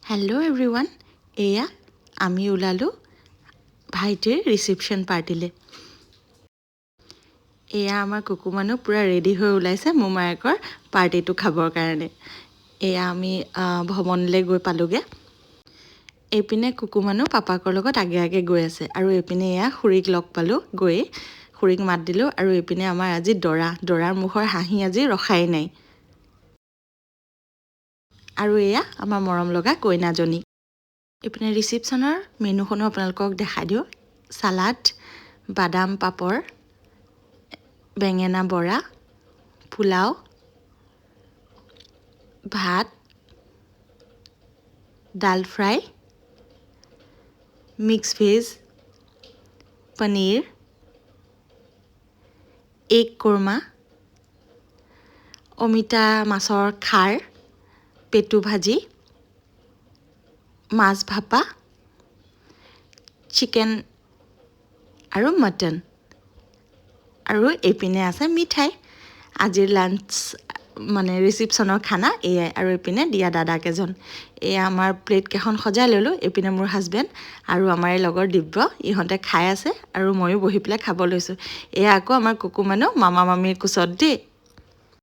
Hello' everyone, এয়া আমি ওলালোঁ ভাইটিৰ ৰিচিপশ্যন পাৰ্টিলৈ। এয়া আমাৰ কুকু মানুহ পূৰা ৰেডি হৈ ওলাইছে মোমায়েকৰ পাৰ্টিটো খাবৰ কাৰণে। এয়া আমি ভৱনলৈ গৈ পালোঁগৈ। এইপিনে কুকু মানুহ পাপাকৰ লগত আগে আগে গৈ আছে আৰু এইপিনে এয়া খুৰীক লগ পালোঁ, গৈ খুৰীক মাত দিলোঁ। আৰু এইপিনে আমাৰ আজি দৰাৰ মুখৰ হাঁহি আজি ৰখাই নাই। আৰু এয়া আমাৰ মৰম লগা কইনাজনী। এইপিনে ৰিচিপশ্যনৰ মেনুখনো আপোনালোকক দেখাই দিওঁ। চালাড, বাদাম পাপৰ, বেঙেনা বৰা, পোলাও, ভাত, dal fry, mix veg, paneer, egg korma, অমিতা মাছৰ খাৰ, পেটু ভাজি, মাছ ভাপা, চিকেন আৰু মটন। আৰু এইপিনে আছে মিঠাই। আজিৰ লাঞ্চ মানে ৰিচিপশ্যনৰ খানা এয়াই। আৰু এইপিনে দিয়া দাদাকেইজন। এয়া আমাৰ প্লেটকেইখন সজাই ল'লোঁ। এইপিনে মোৰ হাজবেণ্ড আৰু আমাৰ এই লগৰ দিব্য, ইহঁতে খাই আছে আৰু ময়ো বহি পেলাই খাব লৈছোঁ। এয়া আকৌ আমাৰ কুকু মানুহ মামা মামীৰ কোচত দেই।